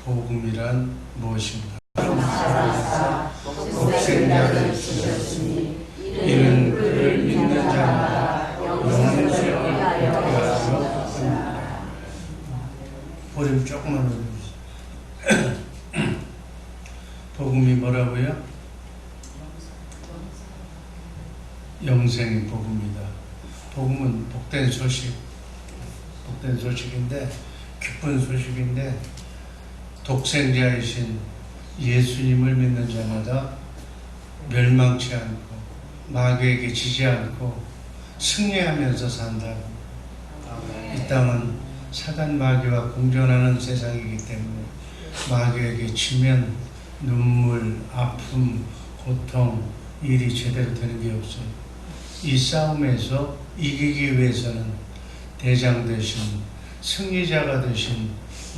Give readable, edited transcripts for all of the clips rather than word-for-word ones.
복음이란 무엇인가? 독생자를 주셨으니 이는 그를 믿는 자마다 영생을 하여 주셨습니다. 볼륨 조금만 올려주세요. 복음이 뭐라고요? 영생이 복음이다. 복음은 복된 소식, 복된 소식인데, 기쁜 소식인데, 독생자이신 예수님을 믿는 자마다 멸망치 않고 마귀에게 지지 않고 승리하면서 산다. 이 땅은 사단 마귀와 공존하는 세상이기 때문에 마귀에게 지면 눈물, 아픔, 고통, 일이 제대로 되는 게 없어요. 이 싸움에서 이기기 위해서는 대장 되신 승리자가 되신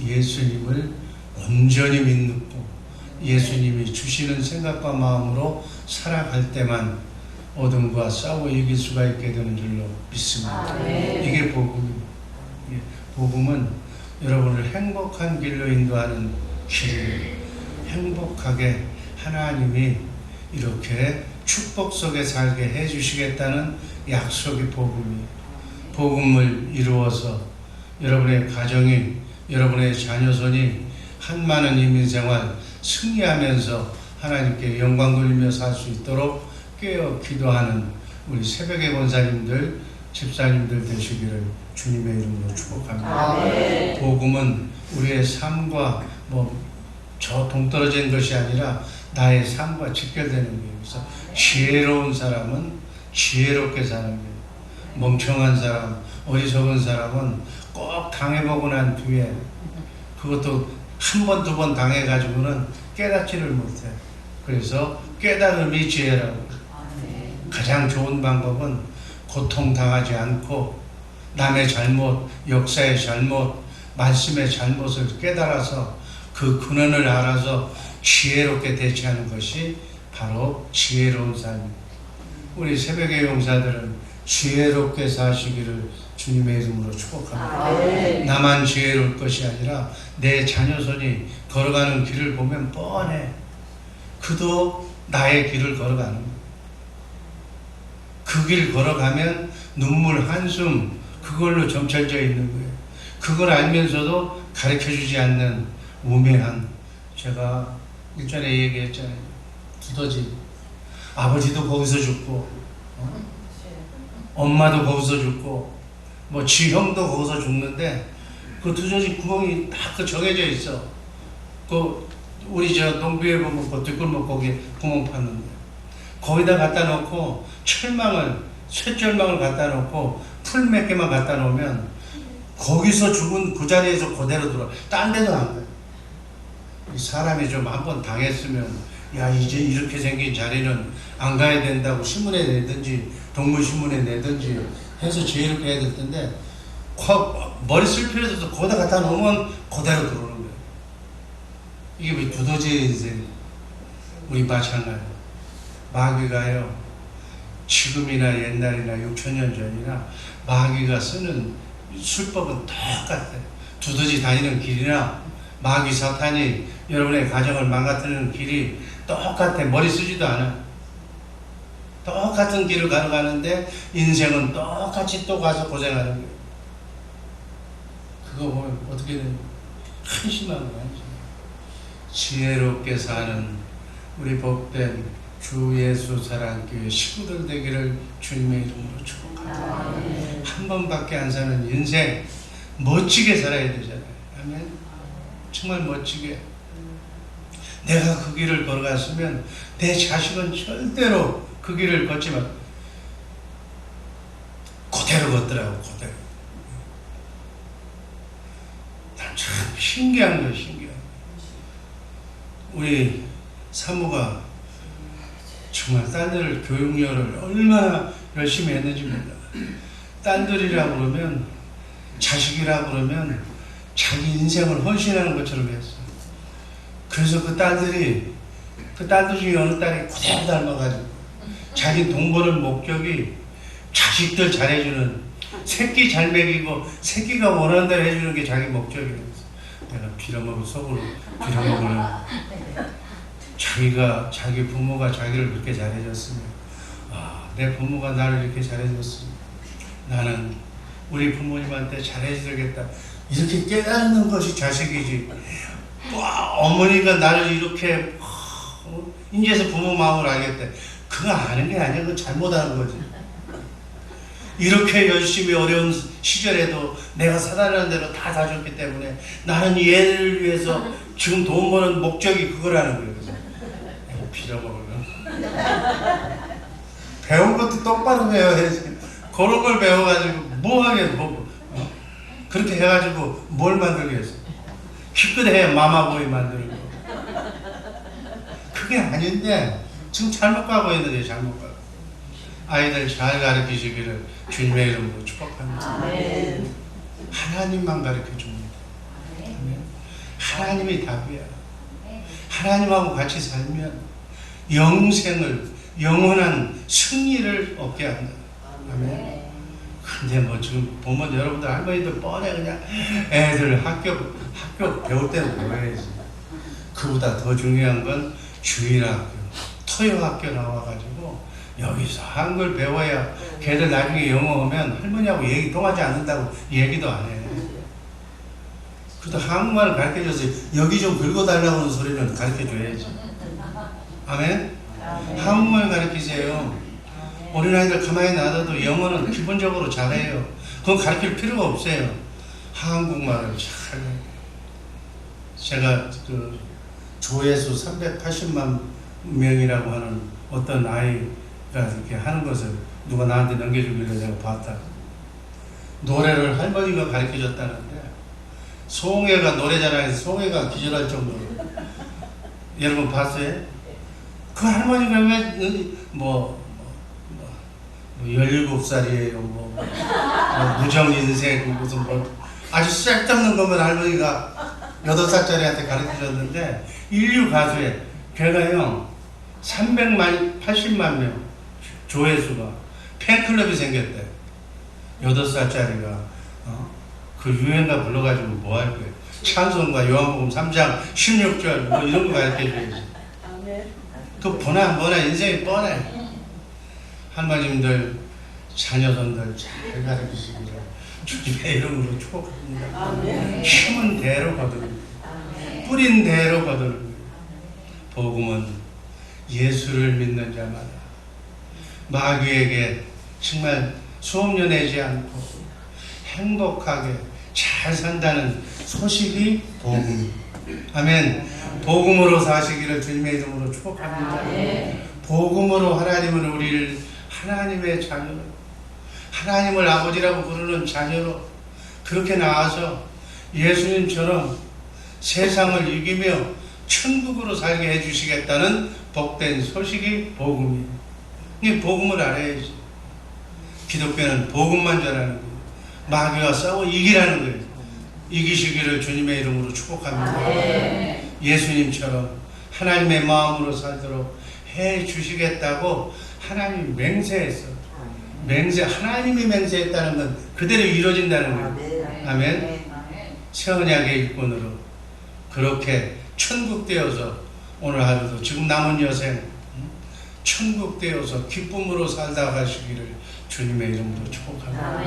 예수님을 온전히 믿고 예수님이 주시는 생각과 마음으로 살아갈 때만 어둠과 싸워 이길 수가 있게 되는 줄로 믿습니다. 이게 복음입니다. 복음은 여러분을 행복한 길로 인도하는 길이에요. 행복하게 하나님이 이렇게 축복 속에 살게 해주시겠다는 약속이 복음이에요. 복음을 이루어서 여러분의 가정이, 여러분의 자녀손이 한많은 이민생활 승리하면서 하나님께 영광 돌리며 살 수 있도록 깨어 기도하는 우리 새벽의 권사님들, 집사님들 되시기를 주님의 이름으로 축복합니다. 복음은 우리의 삶과 저 동떨어진 것이 아니라 나의 삶과 직결되는 거예요. 그래서 지혜로운 사람은 지혜롭게 사는 거예요. 멍청한 사람, 어리석은 사람은 꼭 당해보고 난 뒤에 그것도 한 번, 두 번 당해가지고는 깨닫지를 못해. 그래서 깨달음이 지혜라고. 가장 좋은 방법은 고통당하지 않고 남의 잘못, 역사의 잘못, 말씀의 잘못을 깨달아서 그 근원을 알아서 지혜롭게 대처하는 것이 바로 지혜로운 삶입니다. 우리 새벽의 용사들은 지혜롭게 사시기를 주님의 이름으로 축복합니다. 나만 지혜로울 것이 아니라 내 자녀손이 걸어가는 길을 보면 뻔해. 그도 나의 길을 걸어가는 거예요. 그 길 걸어가면 눈물, 한숨 그걸로 점철되어 있는 거예요. 그걸 알면서도 가르쳐주지 않는 우매한, 제가 일전에 얘기했잖아요. 두더지. 아버지도 거기서 죽고 엄마도 거기서 죽고 지 형도 거기서 죽는데 그 두더지 구멍이 딱 정해져 있어. 우리 농비에 보면 그 뒷골목 거기에 구멍 파는데 거기다 갖다 놓고 쇳절망을 갖다 놓고 풀 몇 개만 갖다 놓으면 거기서 죽은 그 자리에서 그대로 들어. 딴 데도 안 가요. 사람이 좀 한번 당했으면 야 이제 이렇게 생긴 자리는 안 가야 된다고 신문에 내든지 동물신문에 내든지 해서 지혜롭게 해야 될 텐데 머리 쓸 필요도 없어. 거기다 갖다 놓으면 그대로 들어오는 거예요. 이게 왜 두더지의 인생. 우리 마찬가지. 마귀가요 지금이나 옛날이나 6,000년 전이나 마귀가 쓰는 술법은 똑같아요. 두더지 다니는 길이나 마귀 사탄이 여러분의 가정을 망가뜨리는 길이 똑같아. 머리 쓰지도 않아. 똑같은 길을 가져가는데 인생은 똑같이 또 가서 고생하는 거예요. 그거 보면 어떻게 되는 거예요? 한심한 거예요. 지혜롭게 사는 우리 복된 주 예수 사랑교회 식구들 되기를 주님의 이름으로 축복합니다. 한 번밖에 안 사는 인생 멋지게 살아야 되잖아요. 아멘. 정말 멋지게. 내가 그 길을 걸어갔으면 내 자식은 절대로 그 길을 걷지 마. 그대로 걷더라고. 그대로. 난 참 신기한 거예요. 신기한 거. 우리 사모가 정말 딸들 교육료를 얼마나 열심히 했는지 몰라. 딸들이라고 그러면, 자식이라고 그러면 자기 인생을 헌신하는 것처럼 했어. 그래서 그 딸들 중에 어느 딸이 그대로 닮아가지고 자기 돈 버는 목적이 자식들 잘해주는, 새끼 잘 먹이고 새끼가 원하는 대로 해주는 게 자기 목적이었어. 내가 빌어먹을 속으로 빌어먹으면 자기 부모가 자기를 그렇게 잘해줬으면 내 부모가 나를 이렇게 잘해줬으면 나는 우리 부모님한테 잘해주겠다 이렇게 깨닫는 것이 자식이지. 어머니가 나를 이렇게 이제서 부모 마음을 알겠대. 그거 아는 게 아니야. 그거 잘못하는 거지. 이렇게 열심히 어려운 시절에도 내가 사달라는 대로 다 사줬기 때문에 나는 얘를 위해서 지금 돈 버는 목적이 그거라는 거예요. 그래서 빌어먹으면 배운 것도 똑바로 배워야지. 그런 걸 배워가지고 뭐하게 그렇게 해가지고 뭘 만들겠어. 기껏해야 마마보이 만들고 그게 아닌데 지금 잘못 가고 있는데 잘못 가고. 아이들 잘 가르치시기를 주님의 이름으로 축복합니다. 아멘. 하나님만 가르쳐 줍니다. 아멘. 하나님이 답이야. 하나님하고 같이 살면 영원한 승리를 얻게 한다. 아멘. 근데 뭐 지금 보면 여러분들 할머니들 뻔해 그냥 애들 학교 배울 때는 배워야지. 그보다 더 중요한 건 주일학교, 토요학교 나와가지고 여기서 한글 배워야 걔들 나중에 영어 오면 할머니하고 얘기 통하지 않는다고 얘기도 안 해. 그래도 한국말을 가르쳐줘서 여기 좀 긁어달라고 하는 소리는 가르쳐줘야지. 아멘? 한국말 가르치세요. 어린아이들 가만히 놔둬도 영어는 기본적으로 잘해요. 그건 가르칠 필요가 없어요. 한국말을 잘 해요. 제가 그 조회수 380만 명이라고 하는 어떤 아이가 이렇게 하는 것을 누가 나한테 넘겨주길래 내가 봤다. 노래를 할머니가 가르쳐줬다는데 송혜가 노래자랑에서 송혜가 기절할 정도로. 여러분 봤어요? 그 할머니가 왜 17살이에요. 무정인생 무슨 아주 쓸데없는 것만 할머니가 8살짜리한테 가르쳐줬는데 인류 가수에 걔가요 380만 명 조회수가 팬클럽이 생겼대. 8살짜리가 그 유행가 불러가지고 뭐 할 거예요? 찬송가 요한복음 3장 16절 뭐 이런 거 가르쳐줘야지. 그 뻔하 인생이 뻔해. 할머님들 자녀손들 잘 가르치시기를 주님의 이름으로 축복합니다. 심은 대로 거두는 뿌린 대로 거두는 복음은 예수를 믿는 자마다 마귀에게 정말 소음료 내지 않고 행복하게 잘 산다는 소식이 복음. 아멘. 복음으로 사시기를 주님의 이름으로 축복합니다. 복음으로 하나님은 우리를 하나님의 자녀로, 하나님을 아버지라고 부르는 자녀로 그렇게 나와서 예수님처럼 세상을 이기며 천국으로 살게 해주시겠다는 복된 소식이 복음이에요. 이 복음을 알아야지. 기독교는 복음만 전하는 거예요. 마귀와 싸워 이기라는 거예요. 이기시기를 주님의 이름으로 축복합니다. 예수님처럼 하나님의 마음으로 살도록 해 주시겠다고 하나님이 맹세했어. 하나님이 맹세했다는 건 그대로 이루어진다는 거예요. 아멘. 새 언약의 일꾼으로 그렇게 천국되어서 오늘 하루도 지금 남은 여생 천국되어서 기쁨으로 살다 가시기를 주님의 이름으로 축복합니다.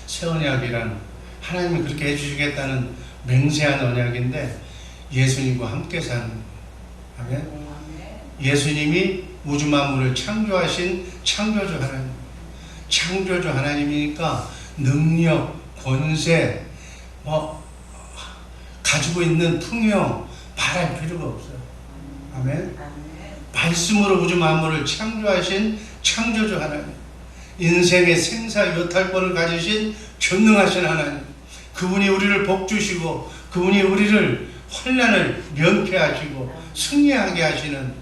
새 언약이란 하나님이 그렇게 해주시겠다는 맹세한 언약인데 예수님과 함께 사는 거예요. 아멘. 예수님이 우주 만물을 창조하신 창조주 하나님. 창조주 하나님이니까 능력, 권세, 가지고 있는 풍요 말할 필요가 없어요. 아멘. 말씀으로 우주 만물을 창조하신 창조주 하나님. 인생의 생사 요탈권을 가지신 전능하신 하나님. 그분이 우리를 복주시고 그분이 우리를 환난을 면케하시고 승리하게 하시는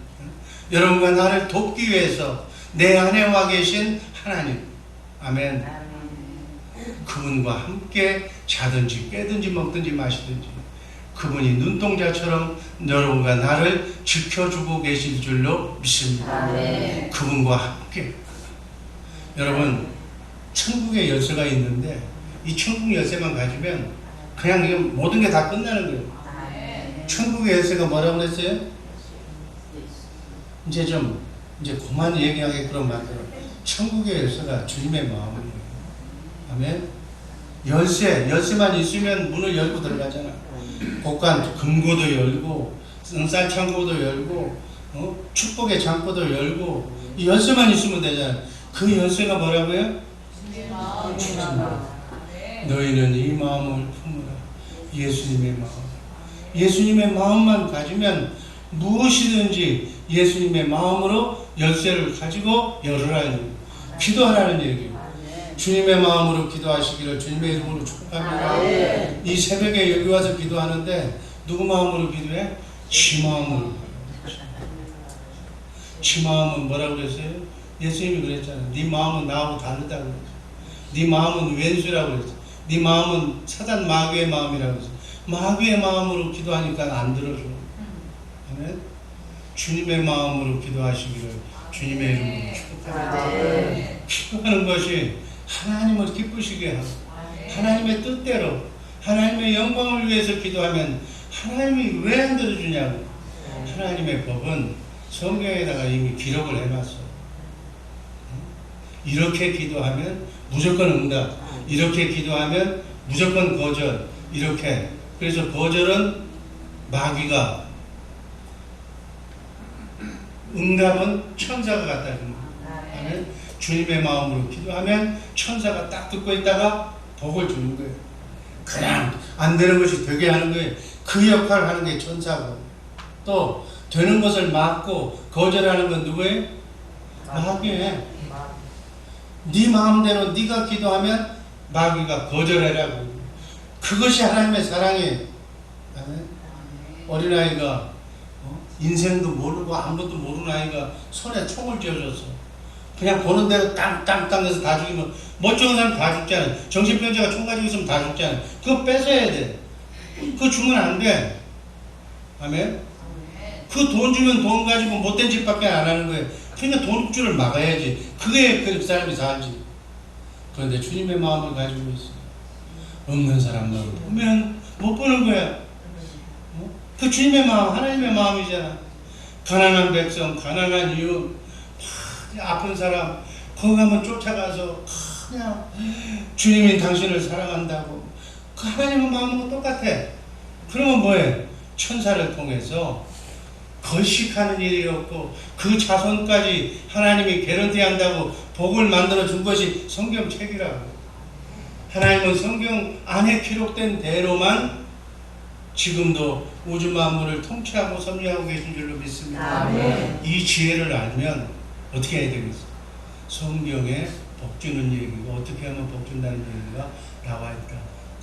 여러분과 나를 돕기 위해서 내 안에 와 계신 하나님. 아멘. 그분과 함께 자든지 깨든지 먹든지 마시든지 그분이 눈동자처럼 여러분과 나를 지켜주고 계실 줄로 믿습니다. 그분과 함께. 여러분 천국의 열쇠가 있는데 이 천국 열쇠만 가지면 그냥 이게 모든 게 다 끝나는 거예요. 천국의 열쇠가 뭐라고 그랬어요? 이제 그만 얘기하게끔 만들어. 천국의 열쇠가 주님의 마음이에요. 아멘. 열쇠만 있으면 문을 열고 들어가잖아. 곳간 금고도 열고, 쌀 창고도 열고, 축복의 창고도 열고, 이 열쇠만 있으면 되잖아. 그 열쇠가 뭐라고요? 너희는 이 마음을 품으라. 예수님의 마음. 예수님의 마음만 가지면 무엇이든지 예수님의 마음으로 열쇠를 가지고 열으라는 기도하라는 얘기예요. 주님의 마음으로 기도하시기를 주님의 이름으로 축복합니다. 이 새벽에 여기 와서 기도하는데 누구 마음으로 기도해? 지 마음으로. 지 마음은 뭐라고 그랬어요? 예수님이 그랬잖아요. 네 마음은 나하고 다르다고 그랬어요. 네 마음은 왼수라고 그랬어요. 네 마음은 사단 마귀의 마음이라고 그랬어요. 마귀의 마음으로 기도하니까 안 들어줘. 아멘. 주님의 마음으로 기도하시기를 주님의 이름으로 축복합니다. 기도하는 것이 하나님을 기쁘시게 하고 하나님의 뜻대로 하나님의 영광을 위해서 기도하면 하나님이 왜 안 들어주냐고. 하나님의 법은 성경에다가 이미 기록을 해놨어. 이렇게 기도하면 무조건 응답, 이렇게 기도하면 무조건 거절, 이렇게. 그래서 거절은 마귀가, 응답은 천사가 같다는 거예요. 주님의 마음으로 기도하면 천사가 딱 듣고 있다가 복을 주는 거예요. 그냥 안 되는 것이 되게 하는 거예요. 그 역할을 하는 게 천사고, 또 되는 것을 막고 거절하는 건 누구예요? 마귀예요. 네 마음대로 네가 기도하면 마귀가 거절하라고. 그것이 하나님의 사랑이에요. 어린아이가 인생도 모르고 아무것도 모르는 아이가 손에 총을 쥐어줬어. 그냥 보는 대로 땅땅땅 해서 다 죽이면 멀쩡한 사람 다 죽잖아요. 정신병자가 총 가지고 있으면 다 죽잖아요. 그거 뺏어야 돼. 그거 주면 안 돼. 아멘. 그 돈 주면 돈 가지고 못된 짓밖에 안 하는 거예요. 그러니까 돈줄을 막아야지. 그게 그 사람이 살지. 그런데 주님의 마음을 가지고 있어요. 없는 사람만 보면 못 보는 거야. 그 주님의 마음, 하나님의 마음이잖아. 가난한 백성, 가난한 이웃, 아픈 사람, 거기 가면 쫓아가서 그냥 주님이 당신을 사랑한다고. 그 하나님의 마음은 똑같아. 그러면 뭐해? 천사를 통해서 거식하는 일이 없고 그 자손까지 하나님이 개런티 한다고 복을 만들어 준 것이 성경책이라고. 하나님은 성경 안에 기록된 대로만 지금도 우주 만물을 통치하고 섭리하고 계신 줄로 믿습니다. 아멘. 이 지혜를 알면 어떻게 해야 되겠어? 성경에 복 주는 얘기가 어떻게 하면 복 준다는 얘기가 나와 있다.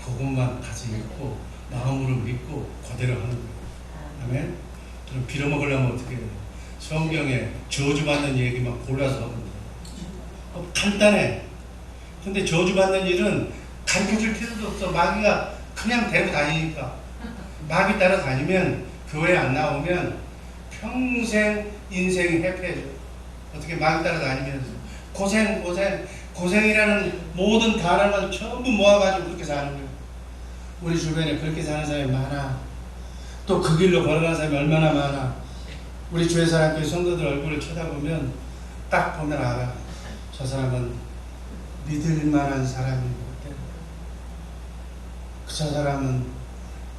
그것만 가서 읽고 마음으로 믿고 그대로 하는 거예요. 아멘. 그럼 빌어먹으려면 어떻게 해요? 성경에 저주받는 얘기만 골라서 하면 돼요. 간단해. 근데 저주받는 일은 가르쳐줄 필요도 없어. 마귀가 그냥 대고 다니니까. 마귀 따라 다니면 교회 안 나오면 평생 인생이 회피해져. 어떻게 마귀 따라 다니면서 고생이라는 모든 단어를 전부 모아가지고 그렇게 사는 거예요. 우리 주변에 그렇게 사는 사람이 많아. 또 그 길로 걸어가는 사람이 얼마나 많아. 우리 주회사랑교회 성도들 얼굴을 쳐다보면 딱 보면 알아. 저 사람은 믿을 만한 사람인 것 같아. 저 사람은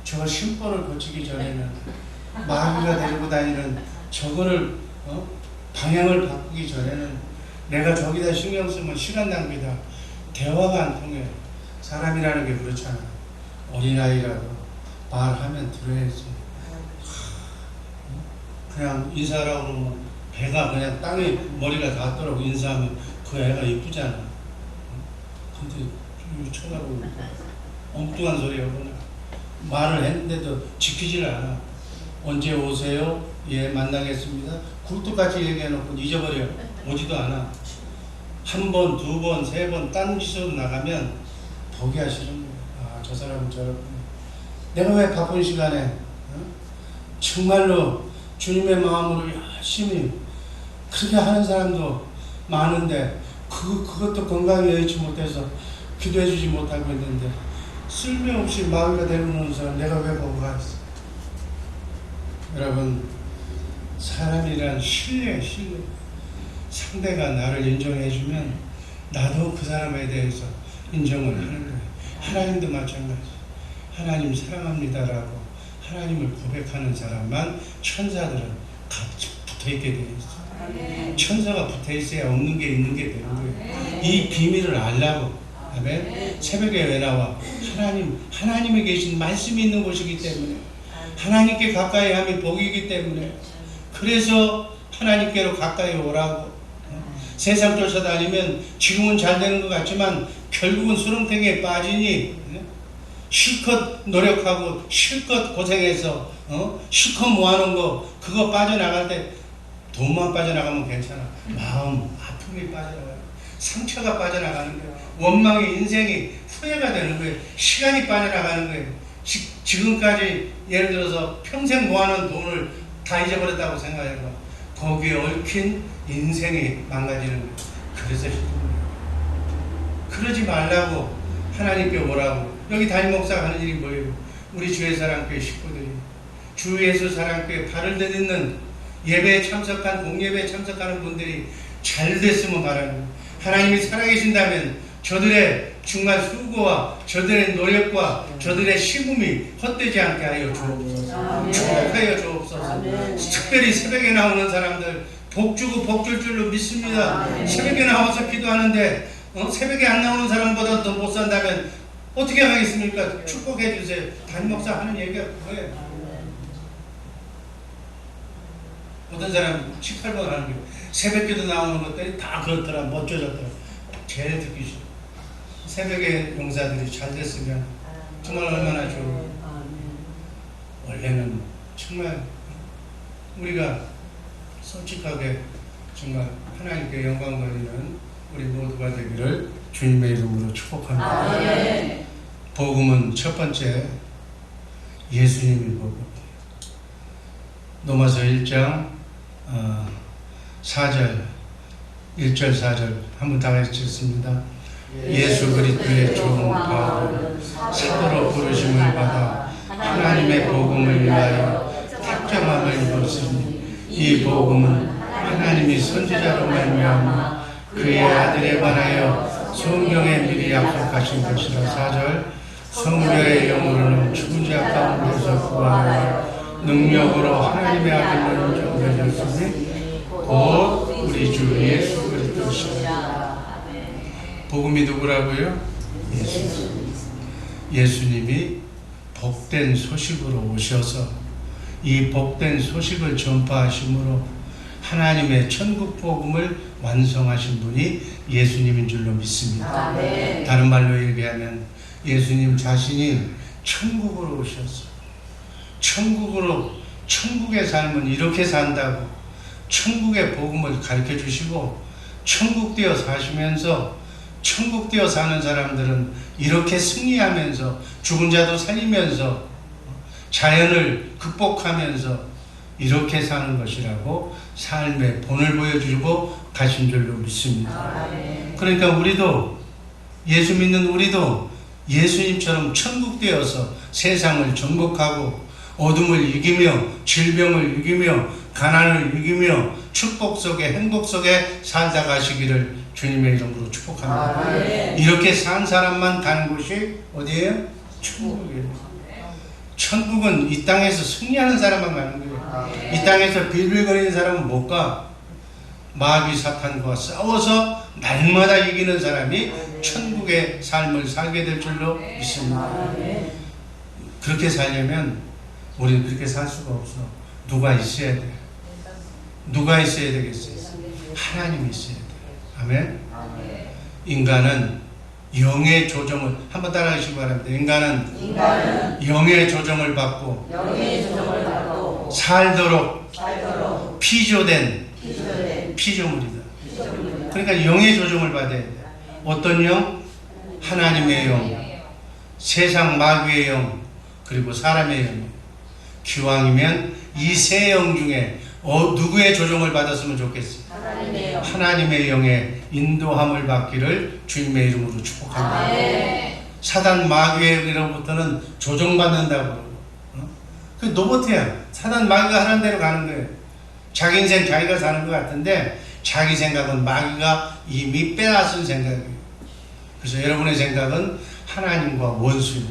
저 심보를 고치기 전에는 마귀가 데리고 다니는 저거를 방향을 바꾸기 전에는 내가 저기다 신경 쓰면 시간 낭비다. 대화가 안 통해. 사람이라는 게 그렇잖아. 어린아이라도 말하면 들어야지. 그냥 인사하라고 그러면 배가 그냥 땅에 머리가 닿도록 인사하면 그 애가 이쁘잖아. 근데 쳐다보고 엉뚱한 소리 하거나 말을 했는데도 지키질 않아. 언제 오세요? 예, 만나겠습니다. 굴뚝같이 얘기해놓고 잊어버려. 오지도 않아. 한 번, 두 번, 세 번 딴 짓으로 나가면 보기가 싫은 거야. 아, 저 사람은 저렇구나. 내가 왜 바쁜 시간에 정말로 주님의 마음으로 열심히 그렇게 하는 사람도 많은데 그것도 건강히 여의치 못해서 기도해 주지 못하고 있는데 쓸데없이 마귀가 되는 사람 내가 왜 거기 가 있어? 여러분, 사람이란 신뢰. 상대가 나를 인정해주면 나도 그 사람에 대해서 인정을 하는 거예요. 하나님도 마찬가지. 하나님 사랑합니다라고 하나님을 고백하는 사람만 천사들은 같이 붙어있게 되어 있어요. 천사가 붙어있어야 없는 게 있는 게 되는 거예요. 이 비밀을 알라고. 아멘. 새벽에 왜 나와? 하나님에 계신 말씀이 있는 곳이기 때문에, 하나님께 가까이 함이 복이기 때문에, 그래서 하나님께로 가까이 오라고. 세상 쫓아다니면 지금은 잘 되는 것 같지만 결국은 수렁탱이에 빠지니, 실컷 노력하고 실컷 고생해서 실컷 모아놓은 거 그거 빠져나갈 때 돈만 빠져나가면 괜찮아. 마음 아픔이 빠져나가요. 상처가 빠져나가는 거예요. 원망의 인생이 후회가 되는 거예요. 시간이 빠져나가는 거예요. 지금까지 예를 들어서 평생 모아놓은 돈을 다 잊어버렸다고 생각해봐. 거기에 얽힌 인생이 망가지는 거예요. 그래서 힘듭니다. 그러지 말라고 하나님께 오라고. 여기 담임 목사가 하는 일이 뭐예요? 우리 주의 사랑교회 식구들이 주 예수 사랑교회 발을 들이는 예배에 참석한 공예배에 참석하는 분들이 잘 됐으면 바라는 거예요. 하나님이 살아계신다면 저들의 중간 수고와 저들의 노력과 저들의 심음이 헛되지 않게 하여 주옵소서. 축복하여 주옵소서. 특별히 새벽에 나오는 사람들 복 주고 복 줄 줄로 믿습니다. 새벽에 나와서 기도하는데 새벽에 안 나오는 사람보다 더 못 산다면 어떻게 하겠습니까? 축복해 주세요. 담임 목사 하는 얘기가 그거예요. 어떤 사람 18번 하는 게 새벽기도 나오는 것들이 다 그렇더라. 멋져졌더라. 제일 듣기 싫어. 새벽에 용사들이 잘 됐으면 정말 얼마나 좋은. 원래는 정말 우리가 솔직하게 정말 하나님께 영광 돌리는 우리 모두가 되기를 주님의 이름으로 축복합니다. 복음은 첫 번째 예수님이 복음. 로마서 1장 4절 1절 4절 한번 다 같이 읽습니다. 예수 그리스도의 종 바울은 사도로 부르심을 받아 하나님의 복음을 위하여 택정함을 입었으니 이 복음은 하나님이 선지자로 말미암아 그의 아들에 관하여 성경에 미리 약속하신 것이라. 4절 성령의 영으로는 죽은 자 가운데서 부활하여 능력으로 하나님의 아들로 인정되셨으니 곧 우리 주 예수 그리스도시라. 복음이 누구라고요? 예수님이 복된 소식으로 오셔서 이 복된 소식을 전파하심으로 하나님의 천국 복음을 완성하신 분이 예수님인 줄로 믿습니다. 다른 말로 얘기하면 예수님 자신이 천국으로 오셨어. 천국의 삶은 이렇게 산다고 천국의 복음을 가르쳐 주시고, 천국되어 사시면서 천국되어 사는 사람들은 이렇게 승리하면서 죽은 자도 살리면서 자연을 극복하면서 이렇게 사는 것이라고 삶의 본을 보여주고 가신 줄로 믿습니다. 그러니까 우리도, 예수 믿는 우리도 예수님처럼 천국되어서 세상을 정복하고 어둠을 이기며 질병을 이기며 가난을 이기며 축복 속에 행복 속에 살다 가시기를 주님의 이름으로 축복합니다. 이렇게 산 사람만 가는 곳이 어디예요? 천국이에요. 천국은 이 땅에서 승리하는 사람만 가는 거예요. 이 땅에서 빌빌거리는 사람은 못 가. 마귀 사탄과 싸워서 날마다 이기는 사람이 천국의 삶을 살게 될 줄로 믿습니다. 그렇게 살려면 우리는 그렇게 살 수가 없어. 누가 있어야 돼. 누가 있어야 되겠어요? 하나님이 있어야 돼. 아멘. 인간은 영의 조정을, 한번 따라하시기 바랍니다. 인간은 영의 조정을 받고 살도록 피조된 피조물이다. 그러니까 영의 조정을 받아야 돼. 어떤 영? 하나님의 영, 세상 마귀의 영, 그리고 사람의 영. 기왕이면 이 세 영 중에 누구의 조정을 받았으면 좋겠어요? 하나님의 영의 인도함을 받기를 주님의 이름으로 축복합니다. 사단 마귀에게로부터는 조종받는다고 그러고, 그 노보트야. 사단 마귀가 하는 대로 가는 거예요. 자기 인생 자기가 사는 것 같은데 자기 생각은 마귀가 이미 빼앗은 생각이에요. 그래서 여러분의 생각은 하나님과 원수예요.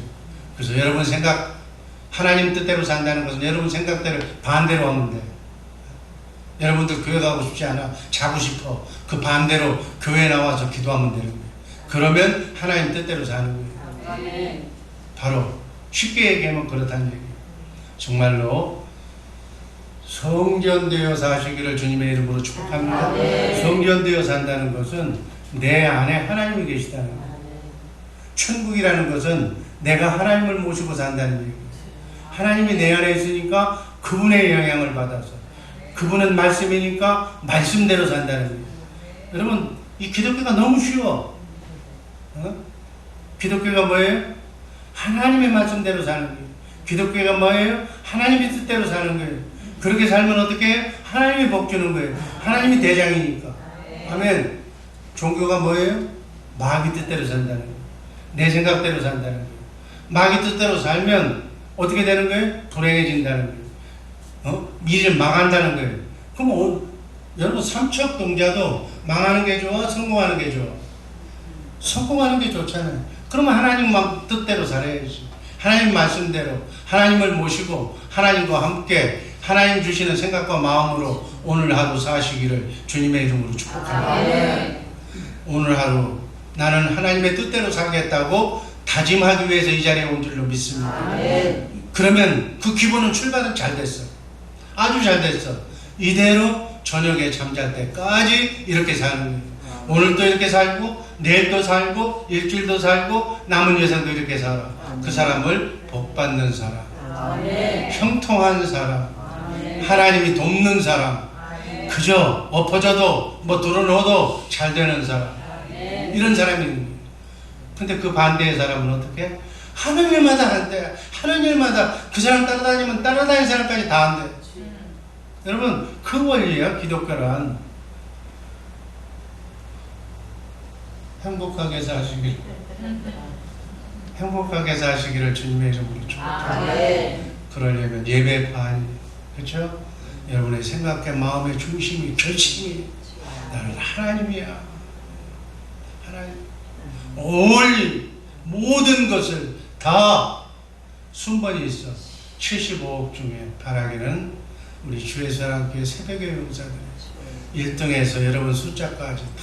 그래서 여러분 생각, 하나님 뜻대로 산다는 것은 여러분 생각대로 반대로 하면 돼요. 여러분들 교회 가고 싶지 않아, 자고 싶어, 그 반대로 교회 나와서 기도하면 되는 거예요. 그러면 하나님 뜻대로 사는 거예요. 바로 쉽게 얘기하면 그렇다는 얘기예요. 정말로 성전되어 사시기를 주님의 이름으로 축복합니다. 성전되어 산다는 것은 내 안에 하나님이 계시다는 거예요. 천국이라는 것은 내가 하나님을 모시고 산다는 얘기예요. 하나님이 내 안에 있으니까 그분의 영향을 받아서, 그분은 말씀이니까 말씀대로 산다는 거예요. 여러분, 이 기독교가 너무 쉬워. 기독교가 뭐예요? 하나님의 말씀대로 사는 거예요. 기독교가 뭐예요? 하나님의 뜻대로 사는 거예요. 그렇게 살면 어떻게 해요? 하나님이 복 주는 거예요. 하나님이 대장이니까. 아멘. 종교가 뭐예요? 마귀 뜻대로 산다는 거예요. 내 생각대로 산다는 거예요. 마귀 뜻대로 살면 어떻게 되는 거예요? 불행해진다는 거예요. 미래를 망한다는 거예요. 그럼 여러분 삼척 동자도 망하는 게 좋아? 성공하는 게 좋아? 성공하는 게 좋잖아요. 그러면 하나님 뜻대로 살아야지. 하나님 말씀대로 하나님을 모시고 하나님과 함께 하나님 주시는 생각과 마음으로 오늘 하루 사시기를 주님의 이름으로 축복합니다. 오늘 하루 나는 하나님의 뜻대로 살겠다고 다짐하기 위해서 이 자리에 온 줄로 믿습니다. 그러면 그 기본은 출발은 잘 됐어. 아주 잘 됐어. 이대로 저녁에 잠잘 때까지 이렇게 사는 거예요. 오늘도 이렇게 살고 내일도 살고 일주일도 살고 남은 여생도 이렇게 살아. 그 사람을 복받는 사람, 형통한 사람, 하나님이 돕는 사람, 그저 엎어져도 뭐 들어놓아도 잘 되는 사람, 이런 사람이 있는 거예요. 근데 그 반대의 사람은 어떻게? 하는 일마다 한대. 하는 일마다 그 사람 따라다니면 따라다니는 사람까지 다 한대. 여러분, 그 원리야 기독교란. 행복하게 사시길, 행복하게 사시기를 주님의 이름으로 축복합니다. 그러려면 예배 반, 그렇죠? 여러분의 생각과 마음의 중심이, 결심이 나는 하나님이야. 하나님. 올리 모든 것을 다 순번이 있어. 75억 중에 바라기는 우리 주의 사랑교회 새벽의 용사들 1등에서 여러분 숫자까지 다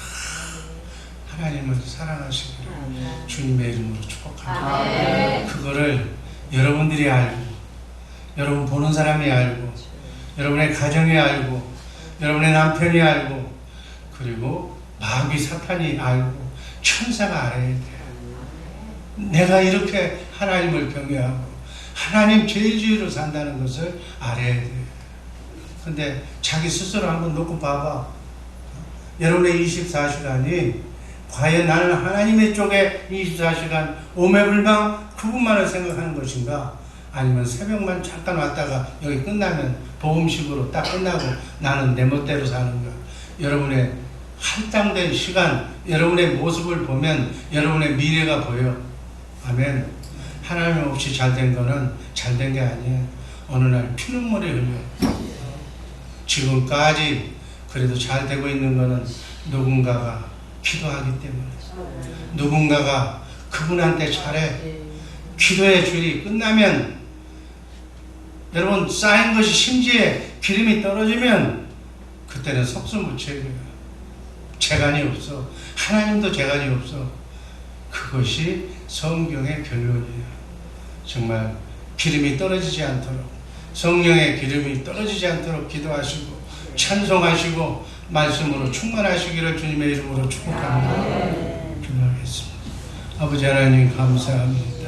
하나님을 사랑하시기를 주님의 이름으로 축복합니다. 그거를 여러분들이 알고, 여러분 보는 사람이 알고, 여러분의 가정이 알고, 여러분의 남편이 알고, 그리고 마귀 사탄이 알고, 천사가 알아야 돼요. 내가 이렇게 하나님을 경외하고 하나님 제일주의로 산다는 것을 알아야 돼요. 근데 자기 스스로 한번 놓고 봐봐. 여러분의 24시간이 과연 나는 하나님의 쪽에 24시간 오매불망 그분만을 생각하는 것인가? 아니면 새벽만 잠깐 왔다가 여기 끝나면 복음식으로 딱 끝나고 나는 내 멋대로 사는가? 여러분의 할당된 시간, 여러분의 모습을 보면 여러분의 미래가 보여. 아멘. 하나님 없이 잘된 거는 잘된 게 아니에요. 어느 날 피눈물이 흘려. 지금까지 그래도 잘 되고 있는 거는 누군가가 기도하기 때문에, 누군가가 그분한테 잘해. 기도의 줄이 끝나면 여러분 쌓인 것이 심지에 기름이 떨어지면 그때는 속수무책이에요. 재간이 없어. 하나님도 재간이 없어. 그것이 성경의 결론이에요. 정말 기름이 떨어지지 않도록, 성령의 기름이 떨어지지 않도록 기도하시고 찬송하시고 말씀으로 충만하시기를 주님의 이름으로 축복합니다. 기도하겠습니다. 아버지 하나님 감사합니다.